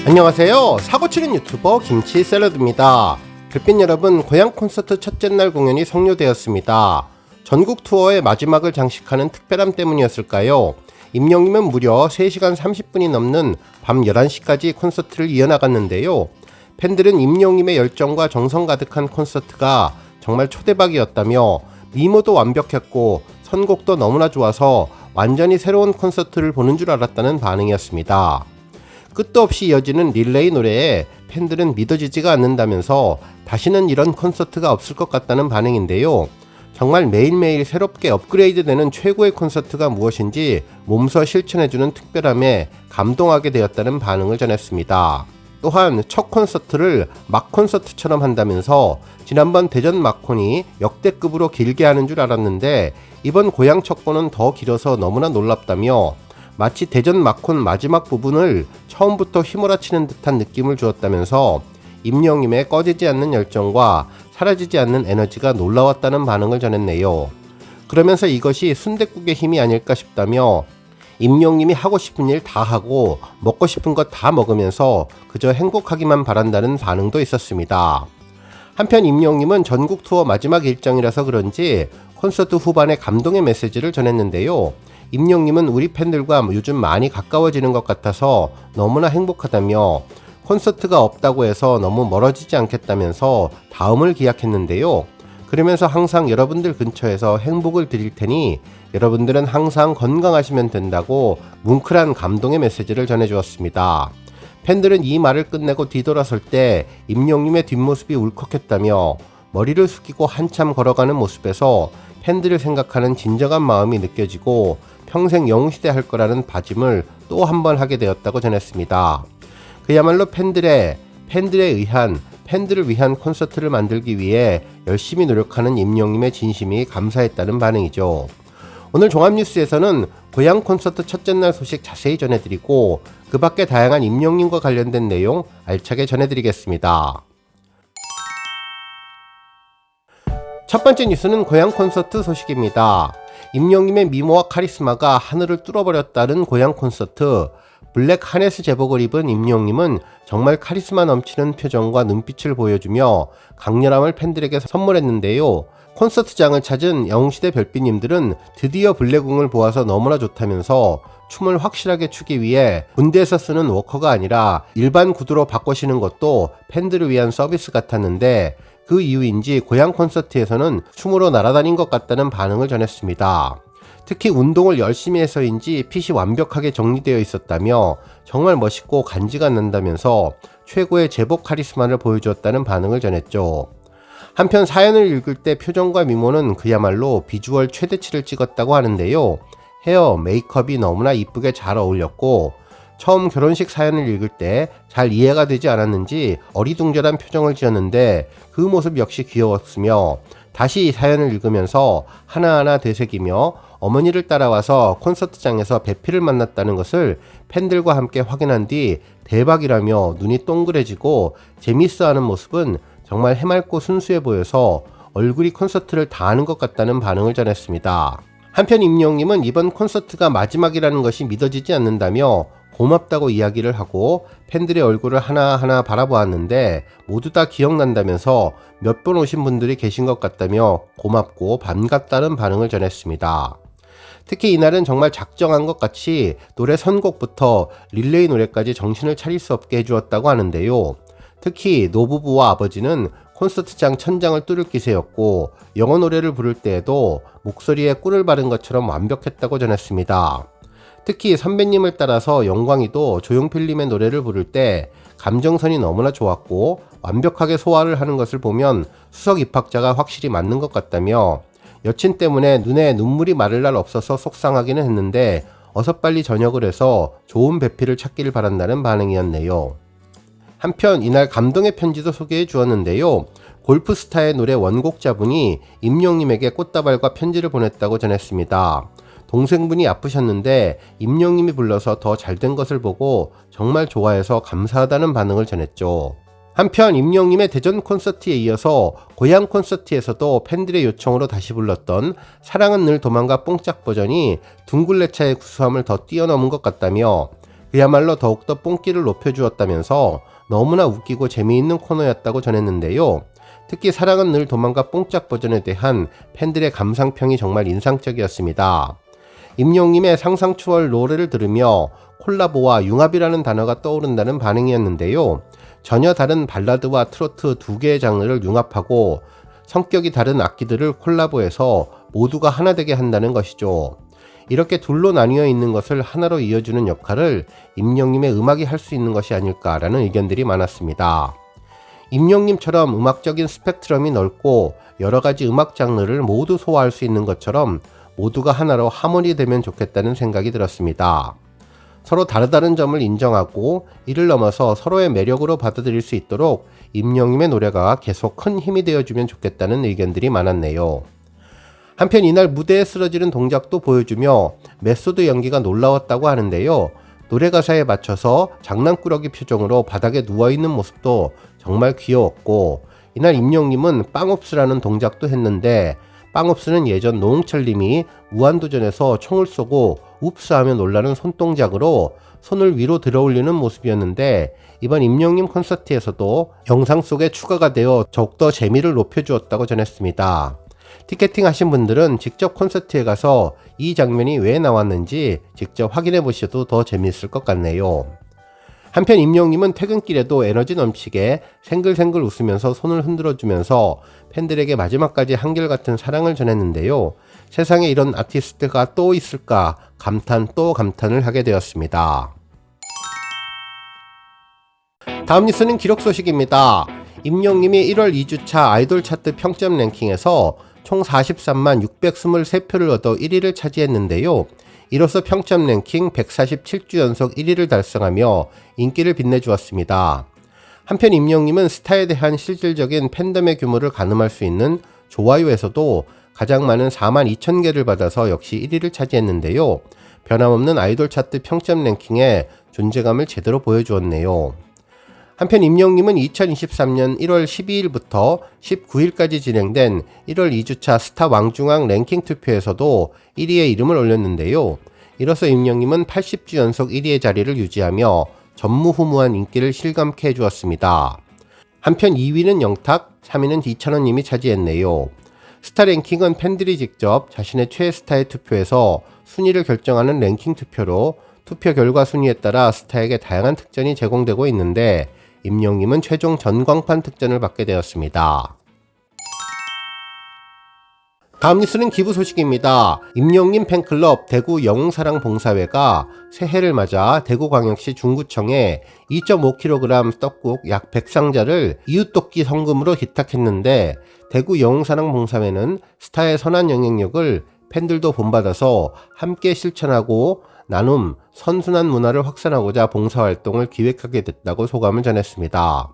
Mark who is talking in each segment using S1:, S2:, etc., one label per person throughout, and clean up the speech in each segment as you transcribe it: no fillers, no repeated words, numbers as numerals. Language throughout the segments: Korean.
S1: 안녕하세요. 사고치는 유튜버 김치샐러드입니다. 별빛 여러분, 고향 콘서트 첫째 날 공연이 성료되었습니다. 전국 투어의 마지막을 장식하는 특별함 때문이었을까요? 임영님은 무려 3시간 30분이 넘는 밤 11시까지 콘서트를 이어나갔는데요. 팬들은 임영님의 열정과 정성 가득한 콘서트가 정말 초대박이었다며 미모도 완벽했고 선곡도 너무나 좋아서 완전히 새로운 콘서트를 보는 줄 알았다는 반응이었습니다. 끝도 없이 이어지는 릴레이 노래에 팬들은 믿어지지가 않는다면서 다시는 이런 콘서트가 없을 것 같다는 반응인데요. 정말 매일매일 새롭게 업그레이드되는 최고의 콘서트가 무엇인지 몸소 실천해주는 특별함에 감동하게 되었다는 반응을 전했습니다. 또한 첫 콘서트를 막 콘서트처럼 한다면서 지난번 대전 막콘이 역대급으로 길게 하는 줄 알았는데 이번 고향 첫 kon은 더 길어서 너무나 놀랍다며 마치 대전 막콘 마지막 부분을 처음부터 휘몰아치는 듯한 느낌을 주었다면서 임영님의 꺼지지 않는 열정과 사라지지 않는 에너지가 놀라웠다는 반응을 전했네요. 그러면서 이것이 순댓국의 힘이 아닐까 싶다며 임영님이 하고 싶은 일 다 하고 먹고 싶은 것 다 먹으면서 그저 행복하기만 바란다는 반응도 있었습니다. 한편 임영님은 전국 투어 마지막 일정이라서 그런지 콘서트 후반에 감동의 메시지를 전했는데요. 임영님은 우리 팬들과 요즘 많이 가까워지는 것 같아서 너무나 행복하다며 콘서트가 없다고 해서 너무 멀어지지 않겠다면서 다음을 기약했는데요. 그러면서 항상 여러분들 근처에서 행복을 드릴 테니 여러분들은 항상 건강하시면 된다고 뭉클한 감동의 메시지를 전해주었습니다. 팬들은 이 말을 끝내고 뒤돌아설 때 임영님의 뒷모습이 울컥했다며 머리를 숙이고 한참 걸어가는 모습에서 팬들을 생각하는 진정한 마음이 느껴지고 평생 영웅시대 할 거라는 다짐을 또 한 번 하게 되었다고 전했습니다. 그야말로 팬들을 위한 콘서트를 만들기 위해 열심히 노력하는 임영님의 진심이 감사했다는 반응이죠. 오늘 종합뉴스에서는 고향 콘서트 첫째 날 소식 자세히 전해드리고 그 밖에 다양한 임영님과 관련된 내용 알차게 전해드리겠습니다. 첫 번째 뉴스는 고향 콘서트 소식입니다. 임영님의 미모와 카리스마가 하늘을 뚫어버렸다는 고향 콘서트. 블랙 하네스 제복을 입은 임영님은 정말 카리스마 넘치는 표정과 눈빛을 보여주며 강렬함을 팬들에게 선물했는데요. 콘서트장을 찾은 영웅시대 별빛님들은 드디어 블랙궁을 보아서 너무나 좋다면서 춤을 확실하게 추기 위해 군대에서 쓰는 워커가 아니라 일반 구두로 바꾸시는 것도 팬들을 위한 서비스 같았는데 그 이유인지 고향 콘서트에서는 춤으로 날아다닌 것 같다는 반응을 전했습니다. 특히 운동을 열심히 해서인지 핏이 완벽하게 정리되어 있었다며 정말 멋있고 간지가 난다면서 최고의 제복 카리스마를 보여주었다는 반응을 전했죠. 한편 사연을 읽을 때 표정과 미모는 그야말로 비주얼 최대치를 찍었다고 하는데요. 헤어, 메이크업이 너무나 이쁘게 잘 어울렸고 처음 결혼식 사연을 읽을 때 잘 이해가 되지 않았는지 어리둥절한 표정을 지었는데 그 모습 역시 귀여웠으며 다시 이 사연을 읽으면서 하나하나 되새기며 어머니를 따라와서 콘서트장에서 배피를 만났다는 것을 팬들과 함께 확인한 뒤 대박이라며 눈이 동그래지고 재밌어하는 모습은 정말 해맑고 순수해 보여서 얼굴이 콘서트를 다 하는 것 같다는 반응을 전했습니다. 한편 임영님은 이번 콘서트가 마지막이라는 것이 믿어지지 않는다며 고맙다고 이야기를 하고 팬들의 얼굴을 하나하나 바라보았는데 모두 다 기억난다면서 몇 번 오신 분들이 계신 것 같다며 고맙고 반갑다는 반응을 전했습니다. 특히 이날은 정말 작정한 것 같이 노래 선곡부터 릴레이 노래까지 정신을 차릴 수 없게 해주었다고 하는데요. 특히 노부부와 아버지는 콘서트장 천장을 뚫을 기세였고 영어 노래를 부를 때에도 목소리에 꿀을 바른 것처럼 완벽했다고 전했습니다. 특히 선배님을 따라서 영광이도 조용필님의 노래를 부를 때 감정선이 너무나 좋았고 완벽하게 소화를 하는 것을 보면 수석 입학자가 확실히 맞는 것 같다며 여친 때문에 눈에 눈물이 마를 날 없어서 속상하기는 했는데 어서 빨리 전역을 해서 좋은 배필을 찾기를 바란다는 반응이었네요. 한편 이날 감동의 편지도 소개해 주었는데요. 골프스타의 노래 원곡자분이 임영님에게 꽃다발과 편지를 보냈다고 전했습니다. 동생분이 아프셨는데 임영님이 불러서 더 잘된 것을 보고 정말 좋아해서 감사하다는 반응을 전했죠. 한편 임영님의 대전 콘서트에 이어서 고향 콘서트에서도 팬들의 요청으로 다시 불렀던 사랑은 늘 도망가 뽕짝 버전이 둥글레차의 구수함을 더 뛰어넘은 것 같다며 그야말로 더욱더 뽕기를 높여주었다면서 너무나 웃기고 재미있는 코너였다고 전했는데요. 특히 사랑은 늘 도망가 뽕짝 버전에 대한 팬들의 감상평이 정말 인상적이었습니다. 임영님의 상상추월 노래를 들으며 콜라보와 융합이라는 단어가 떠오른다는 반응이었는데요. 전혀 다른 발라드와 트로트 두 개의 장르를 융합하고 성격이 다른 악기들을 콜라보해서 모두가 하나 되게 한다는 것이죠. 이렇게 둘로 나뉘어 있는 것을 하나로 이어주는 역할을 임영님의 음악이 할 수 있는 것이 아닐까라는 의견들이 많았습니다. 임영님처럼 음악적인 스펙트럼이 넓고 여러가지 음악 장르를 모두 소화할 수 있는 것처럼 모두가 하나로 하모니되면 좋겠다는 생각이 들었습니다. 서로 다르다는 점을 인정하고 이를 넘어서 서로의 매력으로 받아들일 수 있도록 임영님의 노래가 계속 큰 힘이 되어주면 좋겠다는 의견들이 많았네요. 한편 이날 무대에 쓰러지는 동작도 보여주며 메소드 연기가 놀라웠다고 하는데요. 노래 가사에 맞춰서 장난꾸러기 표정으로 바닥에 누워있는 모습도 정말 귀여웠고, 이날 임영님은 빵옵스라는 동작도 했는데, 빵옵스는 예전 노홍철님이 무한도전에서 총을 쏘고 웁스하며 놀라는 손동작으로 손을 위로 들어올리는 모습이었는데, 이번 임영님 콘서트에서도 영상 속에 추가가 되어 더욱더 재미를 높여주었다고 전했습니다. 티켓팅 하신 분들은 직접 콘서트에 가서 이 장면이 왜 나왔는지 직접 확인해 보셔도 더 재미있을 것 같네요. 한편 임영님은 퇴근길에도 에너지 넘치게 생글생글 웃으면서 손을 흔들어 주면서 팬들에게 마지막까지 한결같은 사랑을 전했는데요. 세상에 이런 아티스트가 또 있을까 감탄 또 감탄을 하게 되었습니다. 다음 뉴스는 기록 소식입니다. 임영님이 1월 2주차 아이돌 차트 평점 랭킹에서 총 43만 623표를 얻어 1위를 차지했는데요. 이로써 평점 랭킹 147주 연속 1위를 달성하며 인기를 빛내주었습니다. 한편 임영님은 스타에 대한 실질적인 팬덤의 규모를 가늠할 수 있는 좋아요에서도 가장 많은 4만 2천 개를 받아서 역시 1위를 차지했는데요. 변함없는 아이돌 차트 평점 랭킹에 존재감을 제대로 보여주었네요. 한편 임영님은 2023년 1월 12일부터 19일까지 진행된 1월 2주차 스타 왕중왕 랭킹 투표에서도 1위의 이름을 올렸는데요. 이로써 임영님은 80주 연속 1위의 자리를 유지하며 전무후무한 인기를 실감케 해주었습니다. 한편 2위는 영탁, 3위는 이찬원님이 차지했네요. 스타 랭킹은 팬들이 직접 자신의 최애 스타의 투표에서 순위를 결정하는 랭킹 투표로 투표 결과 순위에 따라 스타에게 다양한 특전이 제공되고 있는데 임영님은 최종 전광판 특전을 받게 되었습니다. 다음 뉴스는 기부 소식입니다. 임영님 팬클럽 대구 영웅사랑봉사회가 새해를 맞아 대구광역시 중구청에 2.5kg 떡국 약 100상자를 이웃돕기 성금으로 기탁했는데, 대구 영웅사랑봉사회는 스타의 선한 영향력을 팬들도 본받아서 함께 실천하고 나눔, 선순환 문화를 확산하고자 봉사활동을 기획하게 됐다고 소감을 전했습니다.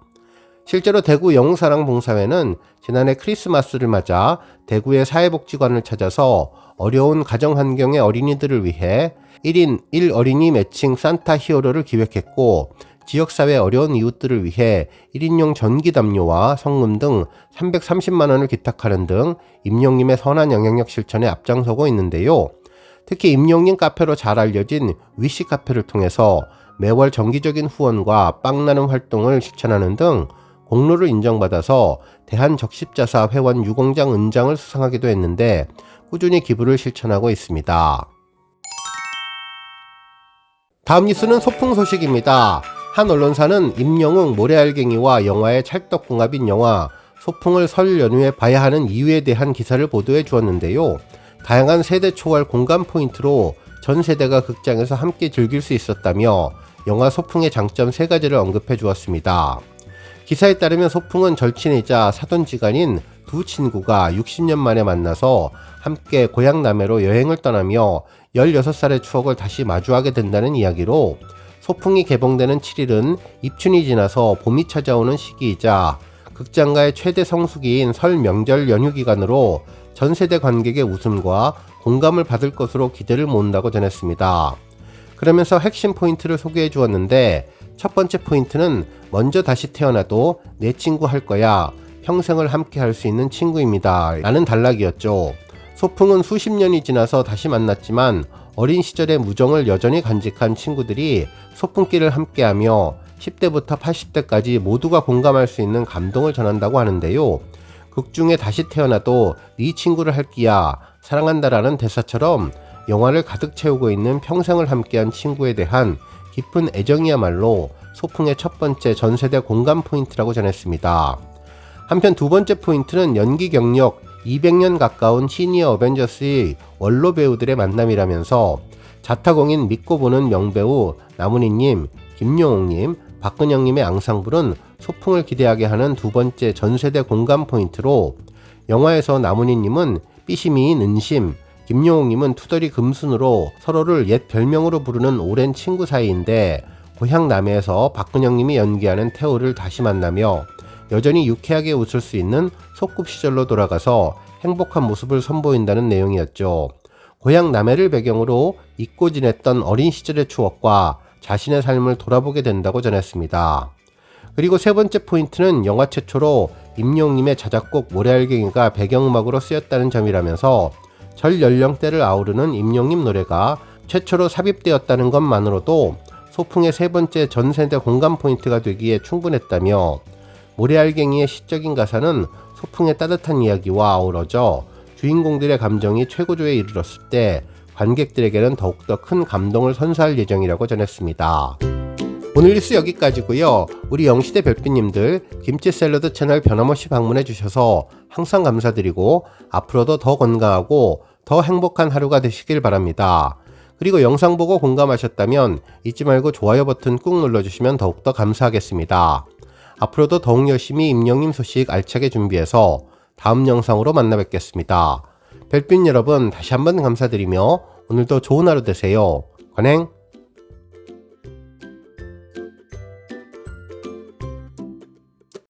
S1: 실제로 대구 영웅사랑봉사회는 지난해 크리스마스를 맞아 대구의 사회복지관을 찾아서 어려운 가정환경의 어린이들을 위해 1인 1어린이 매칭 산타 히어로를 기획했고, 지역사회 어려운 이웃들을 위해 1인용 전기담요와 성금 등 330만원을 기탁하는 등 임영님의 선한 영향력 실천에 앞장서고 있는데요. 특히 임영님 카페로 잘 알려진 위시 카페를 통해서 매월 정기적인 후원과 빵 나눔 활동을 실천하는 등 공로를 인정받아서 대한적십자사 회원 유공장 은장을 수상하기도 했는데 꾸준히 기부를 실천하고 있습니다. 다음 뉴스는 소풍 소식입니다. 한 언론사는 임영웅 모래알갱이와 영화의 찰떡궁합인 영화 소풍을 설 연휴에 봐야 하는 이유에 대한 기사를 보도해 주었는데요. 다양한 세대 초월 공감 포인트로 전 세대가 극장에서 함께 즐길 수 있었다며 영화 소풍의 장점 3가지를 언급해 주었습니다. 기사에 따르면 소풍은 절친이자 사돈지간인 두 친구가 60년 만에 만나서 함께 고향 남해로 여행을 떠나며 16살의 추억을 다시 마주하게 된다는 이야기로, 소풍이 개봉되는 7일은 입춘이 지나서 봄이 찾아오는 시기이자 극장가의 최대 성수기인 설 명절 연휴 기간으로 전 세대 관객의 웃음과 공감을 받을 것으로 기대를 모은다고 전했습니다. 그러면서 핵심 포인트를 소개해 주었는데, 첫 번째 포인트는 먼저 다시 태어나도 내 친구 할 거야, 평생을 함께 할 수 있는 친구입니다 라는 단락이었죠. 소풍은 수십 년이 지나서 다시 만났지만 어린 시절의 무정을 여전히 간직한 친구들이 소풍길을 함께하며 10대부터 80대까지 모두가 공감할 수 있는 감동을 전한다고 하는데요. 극 중에 다시 태어나도 네 친구를 할기야 사랑한다라는 대사처럼 영화를 가득 채우고 있는 평생을 함께한 친구에 대한 깊은 애정이야말로 소풍의 첫 번째 전세대 공감 포인트라고 전했습니다. 한편 두 번째 포인트는 연기 경력 200년 가까운 시니어 어벤져스의 원로 배우들의 만남이라면서 자타공인 믿고 보는 명배우 나문희님, 김용옥님, 박근영님의 앙상블은 소풍을 기대하게 하는 두 번째 전세대 공감 포인트로, 영화에서 나문희님은 삐심이인 은심, 김용옥님은 투덜이 금순으로 서로를 옛 별명으로 부르는 오랜 친구 사이인데, 고향 남해에서 박근영님이 연기하는 태호를 다시 만나며 여전히 유쾌하게 웃을 수 있는 소꿉시절로 돌아가서 행복한 모습을 선보인다는 내용이었죠. 고향 남해를 배경으로 잊고 지냈던 어린 시절의 추억과 자신의 삶을 돌아보게 된다고 전했습니다. 그리고 세 번째 포인트는 영화 최초로 임영웅님의 자작곡 모래알갱이가 배경음악으로 쓰였다는 점이라면서 절 연령대를 아우르는 임영웅님 노래가 최초로 삽입되었다는 것만으로도 소풍의 세 번째 전세대 공감 포인트가 되기에 충분했다며, 모래알갱이의 시적인 가사는 소풍의 따뜻한 이야기와 아우러져 주인공들의 감정이 최고조에 이르렀을 때 관객들에게는 더욱더 큰 감동을 선사할 예정이라고 전했습니다. 오늘 뉴스 여기까지고요. 우리 영시대 별빛님들 김치샐러드 채널 변함없이 방문해 주셔서 항상 감사드리고 앞으로도 더 건강하고 더 행복한 하루가 되시길 바랍니다. 그리고 영상 보고 공감하셨다면 잊지 말고 좋아요 버튼 꾹 눌러주시면 더욱더 감사하겠습니다. 앞으로도 더욱 열심히 임영웅님 소식 알차게 준비해서 다음 영상으로 만나 뵙겠습니다. 별빛 여러분 다시 한번 감사드리며 오늘도 좋은 하루 되세요. 관행!